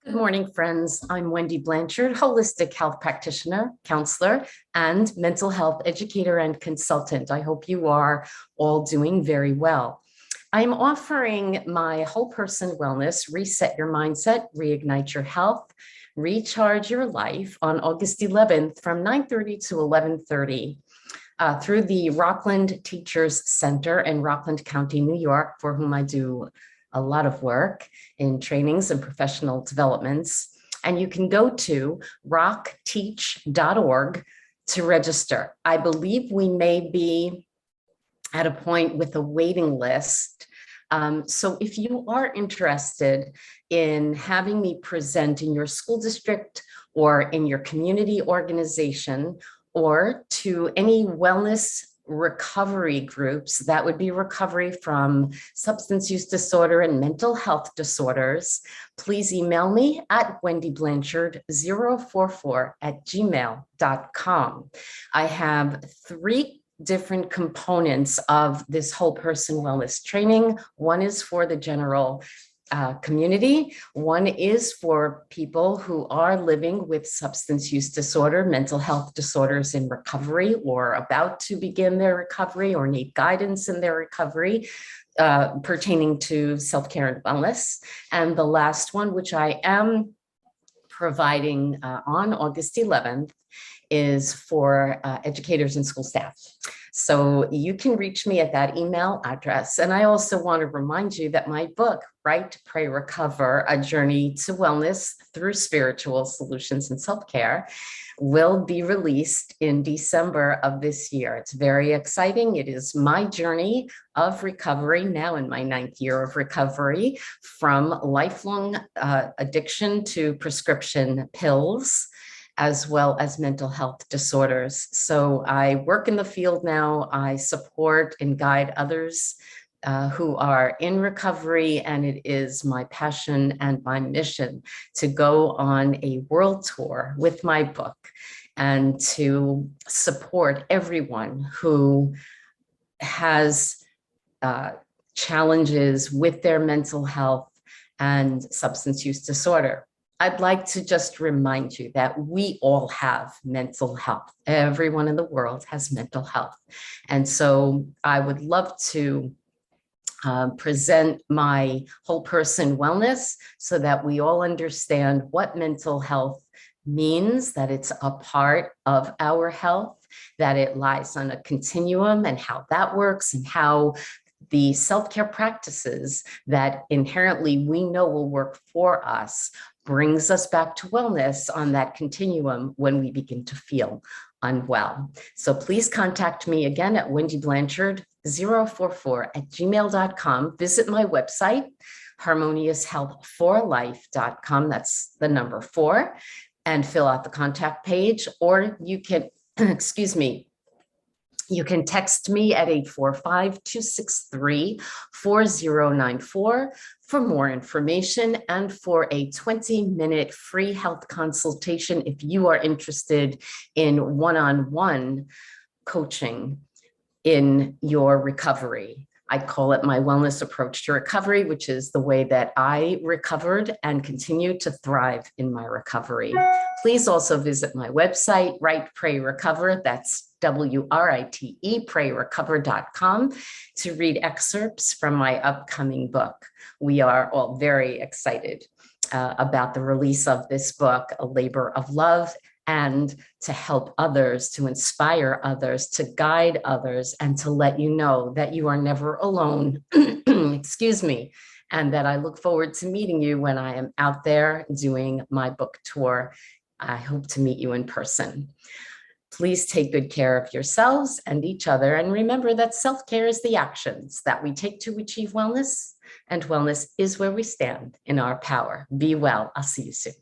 Good morning, friends. I'm Wendy Blanchard, holistic health practitioner, counselor, and mental health educator and consultant. I hope you are all doing very well. I'm offering my whole person wellness, reset your mindset, reignite your health, recharge your life on August 11th from 9:30 to 11:30. Through the Rockland Teachers Center in Rockland County, New York, for whom I do a lot of work in trainings and professional developments. And you can go to rockteach.org to register. I believe we may be at a point with a waiting list. So if you are interested in having me present in your school district or in your community organization, or to any wellness recovery groups, that would be recovery from substance use disorder and mental health disorders, please email me at wendyblanchard044@gmail.com. I have three different components of this whole person wellness training. One is for the general community. One is for people who are living with substance use disorder, mental health disorders in recovery, or about to begin their recovery, or need guidance in their recovery pertaining to self-care and wellness. And the last one, which I am providing on August 11th, is for educators and school staff. So you can reach me at that email address. And I also want to remind you that my book, Write, Pray, Recover, A Journey to Wellness Through Spiritual Solutions and Self-Care, will be released in December of this year. It's very exciting. It is my journey of recovery, now in my 9th year of recovery, from lifelong addiction to prescription pills, as well as mental health disorders. So I work in the field now. I support and guide others who are in recovery, and it is my passion and my mission to go on a world tour with my book and to support everyone who has challenges with their mental health and substance use disorder. I'd like to just remind you that we all have mental health. Everyone in the world has mental health. And so I would love to present my whole person wellness so that we all understand what mental health means, that it's a part of our health, that it lies on a continuum, and how that works, and how the self-care practices that inherently we know will work for us brings us back to wellness on that continuum when we begin to feel unwell. So please contact me again at wendyblanchard044@gmail.com. Visit my website, harmonioushealthforlife.com. That's the number 4, and fill out the contact page, or you can, excuse me, you can text me at 845-263-4094 for more information and for a 20-minute free health consultation if you are interested in one-on-one coaching in your recovery. I call it my wellness approach to recovery, which is the way that I recovered and continue to thrive in my recovery. Please also visit my website, Write, Pray, Recover. That's WRITE, PrayRecover.com, to read excerpts from my upcoming book. We are all very excited about the release of this book, A Labor of Love, and to help others, to inspire others, to guide others, and to let you know that you are never alone, excuse me, and that I look forward to meeting you when I am out there doing my book tour. I hope to meet you in person. Please take good care of yourselves and each other, and remember that self-care is the actions that we take to achieve wellness, and wellness is where we stand in our power. Be well. I'll see you soon.